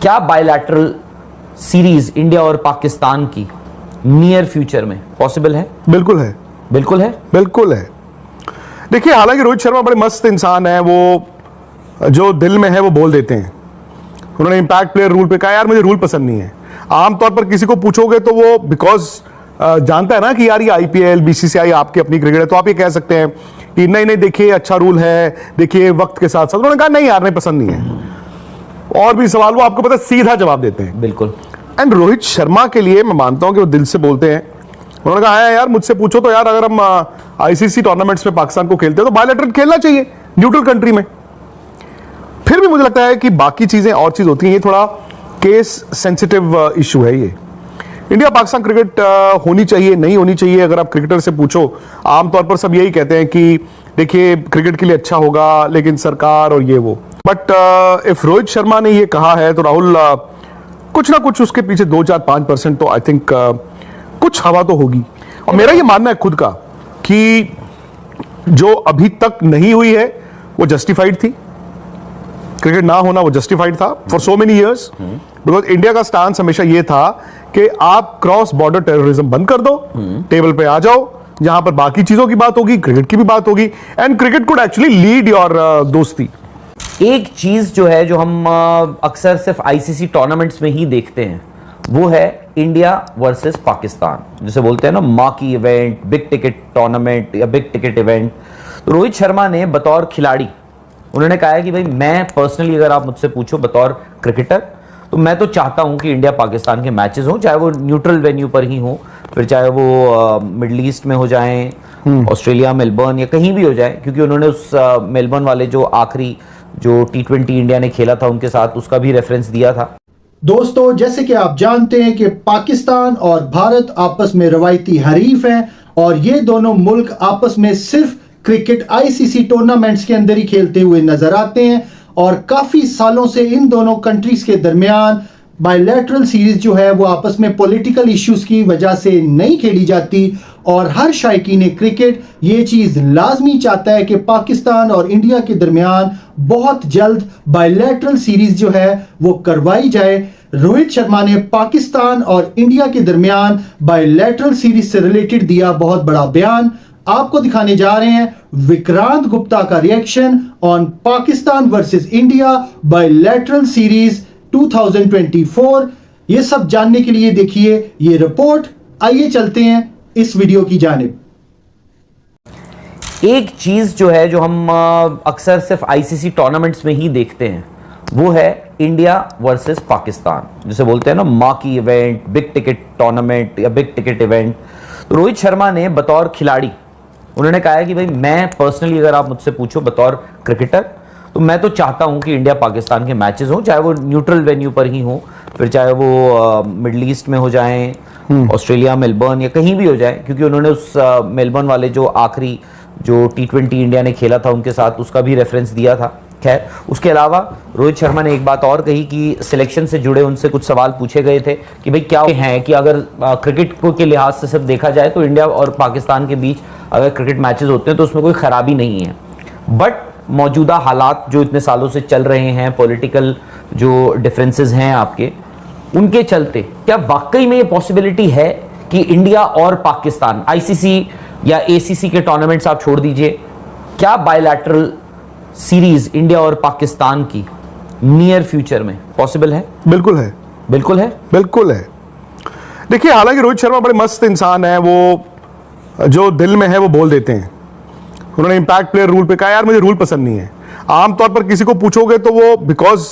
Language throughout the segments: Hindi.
क्या बायलैटरल सीरीज इंडिया और पाकिस्तान की नियर फ्यूचर में पॉसिबल है? बिल्कुल है, बिल्कुल है, बिल्कुल है। देखिए, हालांकि रोहित शर्मा बड़े मस्त इंसान है, वो जो दिल में है वो बोल देते हैं। उन्होंने इंपैक्ट प्लेयर रूल पे कहा, यार मुझे रूल पसंद नहीं है। आमतौर पर किसी को पूछोगे तो वो बिकॉज जानता है ना कि यार ये आईपीएल बीसीसीआई आपकी अपनी क्रिकेट है, तो आप ये कह सकते हैं कि नहीं नहीं देखिए अच्छा रूल है, देखिए वक्त के साथ साथ। उन्होंने कहा नहीं यार नहीं पसंद नहीं है। और भी सवाल वो आपको पता सीधा जवाब देते हैं। बिल्कुल। एंड रोहित शर्मा के लिए मैं मानता हूं कि वो दिल से बोलते हैं। उन्होंने कहा है यार मुझसे पूछो तो यार अगर हम आईसीसी टूर्नामेंट्स में पाकिस्तान को खेलते हैं तो बायलैटरल खेलना चाहिए न्यूट्रल कंट्री में। फिर भी मुझे लगता है कि बाकी चीजें और चीज होती हैं, ये थोड़ा केस सेंसिटिव इशू है। ये इंडिया पाकिस्तान क्रिकेट होनी चाहिए नहीं होनी चाहिए, अगर आप क्रिकेटर से पूछो आमतौर पर सब यही कहते हैं कि देखिए क्रिकेट के लिए अच्छा होगा लेकिन सरकार और ये वो। बट इफ रोहित शर्मा ने ये कहा है तो राहुल कुछ ना कुछ उसके पीछे 2-4-5% तो आई थिंक कुछ हवा तो होगी। और मेरा ये मानना है खुद का कि जो अभी तक नहीं हुई है वो जस्टिफाइड थी। क्रिकेट ना होना वो जस्टिफाइड था for so many years, because India का स्टांस हमेशा ये था कि आप क्रॉस बॉर्डर टेररिज्म बंद कर दो, टेबल पे आ जाओ, जहां पर बाकी चीजों की बात होगी क्रिकेट की भी बात होगी, and cricket could actually lead your दोस्ती। एक चीज जो है जो हम अक्सर सिर्फ आईसीसी टूर्नामेंट्स में ही देखते हैं वो है इंडिया वर्सेस पाकिस्तान, जिसे बोलते हैं ना marquee event, big ticket tournament या बिग टिकट इवेंट। तो रोहित शर्मा ने बतौर खिलाड़ी उन्होंने कहा है कि भाई मैं पर्सनली अगर आप मुझसे पूछो बतौर क्रिकेटर तो मैं तो चाहता हूं कि इंडिया पाकिस्तान के मैचेस हो, चाहे वो न्यूट्रल वेन्यू पर ही हो, फिर चाहे वो मिडल ईस्ट में हो जाएं, ऑस्ट्रेलिया मेलबर्न या कहीं भी हो जाए, क्योंकि उन्होंने उस मेलबर्न वाले जो आखिरी जो T20 इंडिया ने खेला था उनके साथ उसका भी रेफरेंस दिया था। दोस्तों, जैसे कि आप जानते हैं कि पाकिस्तान और भारत आपस में रवायती हरीफ हैं और ये दोनों मुल्क आपस में सिर्फ क्रिकेट आईसीसी टूर्नामेंट्स के अंदर ही खेलते हुए नजर आते हैं और काफी सालों से इन दोनों कंट्रीज के दरमियान बायलैटरल सीरीज जो है वो आपस में पॉलिटिकल इश्यूज की वजह से नहीं खेली जाती और हर शायकीन क्रिकेट ये चीज लाजमी चाहता है कि पाकिस्तान और इंडिया के दरमियान बहुत जल्द बायलैटरल सीरीज जो है वो करवाई जाए। रोहित शर्मा ने पाकिस्तान और इंडिया के दरमियान बायलैटरल सीरीज से रिलेटेड दिया बहुत बड़ा बयान। आपको दिखाने जा रहे हैं विक्रांत गुप्ता का reaction on Pakistan versus India bilateral series 2024। ये सब जानने के लिए देखिए ये रिपोर्ट। आइए चलते हैं इस वीडियो की जानिब। एक चीज जो है जो हम अक्सर सिर्फ आईसीसी टूर्नामेंट्स में ही देखते हैं वो है इंडिया वर्सेस पाकिस्तान, जिसे बोलते हैं ना marquee event, big ticket tournament या बिग टिकट इवेंट। तो रोहित शर्मा ने बतौर खिलाड़ी उन्होंने कहा है कि भाई मैं पर्सनली अगर आप मुझसे पूछो बतौर क्रिकेटर तो मैं तो चाहता हूं कि इंडिया पाकिस्तान के मैचेस हो, चाहे वो न्यूट्रल वेन्यू पर ही हो, फिर चाहे वो मिडल ईस्ट में हो जाएं, ऑस्ट्रेलिया मेलबर्न या कहीं भी हो जाए, क्योंकि उन्होंने उस मेलबर्न वाले जो आखिरी जो T20 इंडिया ने खेला था उनके साथ उसका भी रेफरेंस दिया था। खैर, उसके अलावा रोहित शर्मा ने एक बात और कही कि सिलेक्शन से जुड़े उनसे कुछ सवाल पूछे गए थे कि भाई क्या है कि अगर क्रिकेट को के लिहाज से सिर्फ देखा जाए तो इंडिया और पाकिस्तान के बीच अगर क्रिकेट मैचेस होते हैं तो उसमें कोई खराबी नहीं है, बट मौजूदा हालात जो इतने सालों से चल रहे हैं, पॉलिटिकल जो डिफरेंसेस हैं आपके, उनके चलते क्या वाकई में ये पॉसिबिलिटी है कि इंडिया और पाकिस्तान आईसीसी या एसीसी के टूर्नामेंट्स आप छोड़ दीजिए, क्या बायलैटरल सीरीज इंडिया और पाकिस्तान की नियर फ्यूचर में पॉसिबल है? बिल्कुल है, बिल्कुल है, बिल्कुल है। देखिए, हालांकि रोहित शर्मा बड़े मस्त इंसान है, वो जो दिल में है वो बोल देते हैं। उन्होंने इंपैक्ट प्लेयर रूल पे कहा, यार मुझे रूल पसंद नहीं है। आमतौर पर किसी को पूछोगे तो वो बिकॉज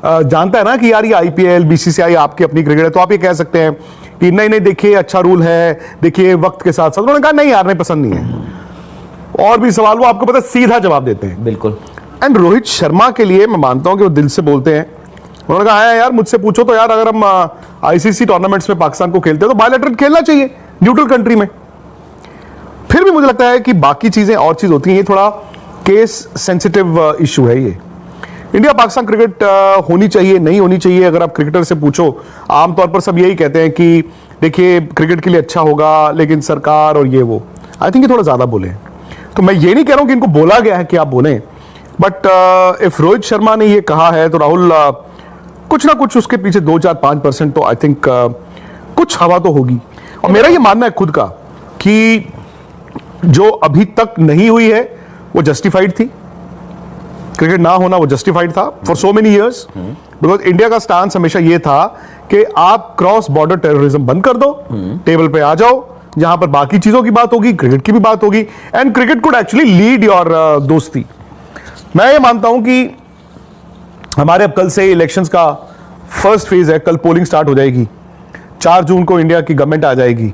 जानता है ना कि यार ये आईपीएल बीसीसीआई आपकी अपनी क्रिकेट है, तो आप ये कह सकते हैं कि नहीं नहीं देखिए अच्छा रूल है, देखिए वक्त के साथ साथ। उन्होंने कहा नहीं यार नहीं पसंद नहीं है। और भी सवाल वो आपको पता सीधा जवाब देते हैं। बिल्कुल। एंड रोहित शर्मा के लिए मैं मानता हूं कि वो दिल से बोलते हैं। उन्होंने कहा है यार मुझसे पूछो तो यार अगर हम आईसीसी टूर्नामेंट्स में पाकिस्तान को खेलते हैं तो बायलैटरल खेलना चाहिए न्यूट्रल कंट्री में। फिर भी मुझे लगता है कि बाकी चीजें और चीज होती हैं, ये थोड़ा केस सेंसिटिव इशू है। ये इंडिया पाकिस्तान क्रिकेट होनी चाहिए नहीं होनी चाहिए, अगर आप क्रिकेटर से पूछो आमतौर पर सब यही कहते हैं कि देखिए क्रिकेट के लिए अच्छा होगा लेकिन सरकार और ये वो। आई थिंक ये थोड़ा ज्यादा बोले, तो मैं ये नहीं कह रहा हूं कि इनको बोला गया है कि आप बोलें, बट इफ रोहित शर्मा ने ये कहा है तो राहुल कुछ ना कुछ उसके पीछे 2-4-5% तो आई थिंक कुछ हवा तो होगी। और मेरा ये मानना है खुद का कि जो अभी तक नहीं हुई है वो जस्टिफाइड थी, क्रिकेट ना होना वो जस्टिफाइड था for so many years, because India का स्टांस हमेशा ये था कि आप क्रॉस बॉर्डर टेररिज्म बंद कर दो, टेबल पे आ जाओ, जहां पर बाकी चीजों की बात होगी, क्रिकेट की भी बात होगी, and cricket could actually lead your दोस्ती। मैं ये मानता हूं कि हमारे अब कल से इलेक्शंस का फर्स्ट फेज है, कल पोलिंग स्टार्ट हो जाएगी, 4 जून को इंडिया की गवर्नमेंट आ जाएगी,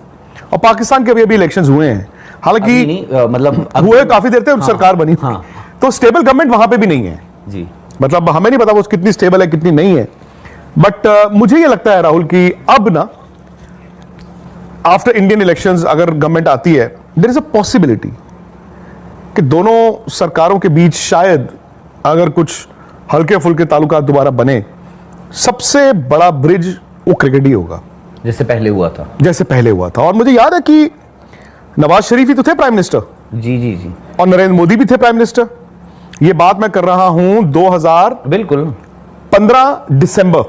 और पाकिस्तान के अभी इलेक्शंस हुए हैं, हालांकि मतलब हुए काफी देर तक सरकार बनी, तो स्टेबल गवर्नमेंट वहां पे भी नहीं है जी। मतलब हमें नहीं पता वो कितनी स्टेबल है कितनी नहीं है, बट मुझे ये लगता है राहुल कि अब ना आफ्टर इंडियन इलेक्शंस अगर गवर्नमेंट आती है, देयर इज अ पॉसिबिलिटी कि दोनों सरकारों के बीच शायद अगर कुछ हल्के फुल्के ताल्लुकात दोबारा बने, सबसे बड़ा ब्रिज वो क्रिकेट ही होगा, जैसे पहले हुआ था। जैसे पहले हुआ था। और मुझे याद है कि नवाज शरीफ ही तो थे प्राइम मिनिस्टर, जी जी जी, और नरेंद्र मोदी भी थे प्राइम मिनिस्टर। ये बात मैं कर रहा हूं 2015 बिल्कुल दिसंबर,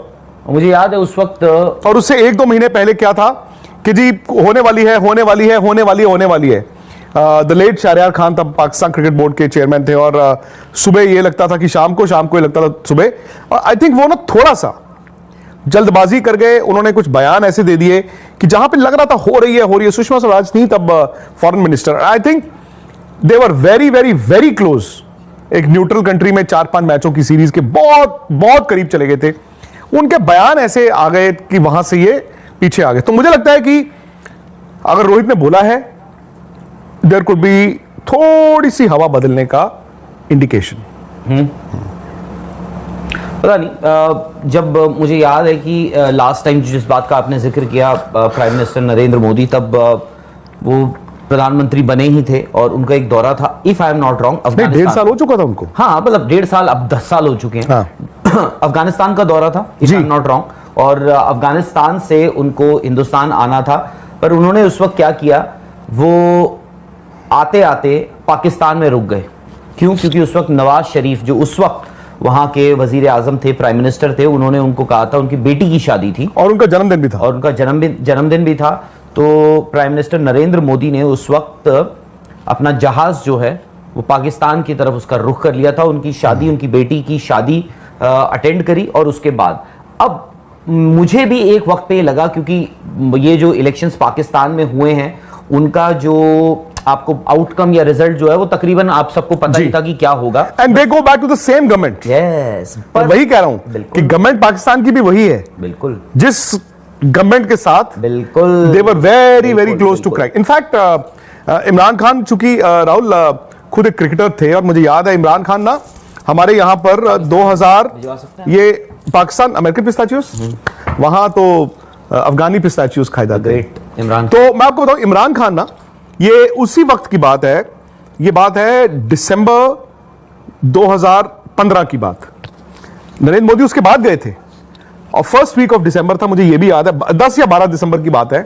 मुझे याद है उस वक्त। और उससे 1-2 महीने पहले क्या था कि जी होने वाली है, होने वाली है, होने वाली है, होने वाली है। द लेट शहरयार खान तब पाकिस्तान क्रिकेट बोर्ड के चेयरमैन थे, और सुबह ये लगता था कि शाम को ये लगता था सुबह। और आई थिंक वो ना थोड़ा सा जल्दबाजी कर गए, उन्होंने कुछ बयान ऐसे दे दिए कि जहां पे लग रहा था हो रही है। सुषमा स्वराज थी तब foreign minister, I think they were very very very close, एक न्यूट्रल कंट्री में 4-5 मैचों की सीरीज के बहुत बहुत करीब चले गए थे। उनके बयान ऐसे आ गए कि वहां से ये पीछे आ गए। तो मुझे लगता है कि अगर रोहित ने बोला है, देयर कुड बी थोड़ी सी हवा बदलने का इंडिकेशन। पता नहीं, जब मुझे याद है कि लास्ट टाइम जिस बात का आपने जिक्र किया, प्राइम मिनिस्टर नरेंद्र मोदी तब वो प्रधानमंत्री बने ही थे, और उनका एक दौरा था, if I am not wrong, 1.5 साल हो चुका था उनको। हाँ मतलब 1.5 साल, अब 10 साल हो चुके हैं। हाँ। अफगानिस्तान का दौरा था, if I am not wrong, और अफगानिस्तान से उनको हिंदुस्तान आना था। पर उन्होंने उस वक्त क्या किया, वो आते आते पाकिस्तान में रुक गए। क्यों? क्योंकि उस वक्त नवाज शरीफ जो उस वक्त वहां के वजीर आजम थे, प्राइम मिनिस्टर थे, उन्होंने उनको कहा था, उनकी बेटी की शादी थी और उनका जन्मदिन भी था, और उनका जन्मदिन भी था। तो प्राइम मिनिस्टर नरेंद्र मोदी ने उस वक्त अपना जहाज जो है वो पाकिस्तान की तरफ उसका रुख कर लिया था, उनकी शादी, उनकी बेटी की शादी अटेंड करी। और उसके बाद अब मुझे भी एक वक्त पे लगा, क्योंकि ये जो इलेक्शंस पाकिस्तान में हुए हैं उनका जो आपको आउटकम या रिजल्ट जो है वो तकरीबन आप सबको पता ही था कि क्या होगा, and they go back to the same government. Yes, पर वही कह रहा हूं कि गवर्नमेंट पाकिस्तान की भी वही है, बिल्कुल जिस गवर्नमेंट के साथ बिल्कुल they were very very close to crack. In fact Imran Khan, चूंकि राहुल खुद एक क्रिकेटर थे, और मुझे याद है इमरान खान ना हमारे यहाँ पर 2000 ये पाकिस्तान अमेरिकन पिस्ताचियोस, वहां तो अफगानी पिस्ताचियोस खाए जाते हैं। इमरान, तो मैं आपको बताऊं, इमरान खान ना, ये उसी वक्त की बात है, ये बात है दिसंबर 2015 की बात। नरेंद्र मोदी उसके बाद गए थे, और फर्स्ट वीक ऑफ दिसंबर था, मुझे ये भी याद है, 10 या 12 दिसंबर की बात है।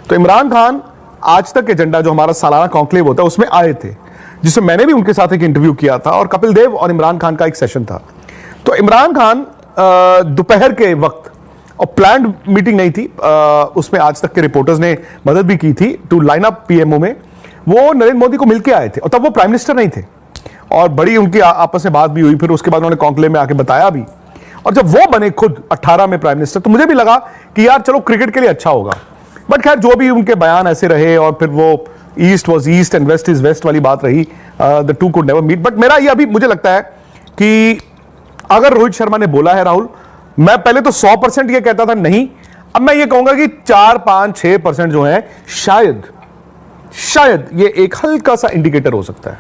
तो इमरान खान आज तक एजेंडा जो हमारा सालाना कॉन्क्लेव होता है उसमें आए थे, जिसमें मैंने भी उनके साथ एक इंटरव्यू किया था, और कपिल देव और इमरान खान का एक सेशन था। तो इमरान खान दोपहर के वक्त, और प्लान्ड मीटिंग नहीं थी, उसमें आज तक के रिपोर्टर्स ने मदद भी की थी टू लाइन अप पीएमओ में, वो नरेंद्र मोदी को मिलके आए थे, और तब वो प्राइम मिनिस्टर नहीं थे, और बड़ी उनकी आपस में बात भी हुई। फिर उसके बाद उन्होंने कॉन्क्लेव में आके बताया भी, और जब वो बने खुद 18 में प्राइम मिनिस्टर, तो मुझे भी लगा कि यार चलो क्रिकेट के लिए अच्छा होगा। बट खैर जो भी उनके बयान ऐसे रहे, और फिर वो east was east and west is west वाली बात रही, the two could never meet. But मेरा ये अभी मुझे लगता है कि अगर रोहित शर्मा ने बोला है, राहुल, मैं पहले तो 100% ये कहता था नहीं, अब मैं ये कहूंगा कि 4-5-6% जो है शायद ये एक हल्का सा इंडिकेटर हो सकता है।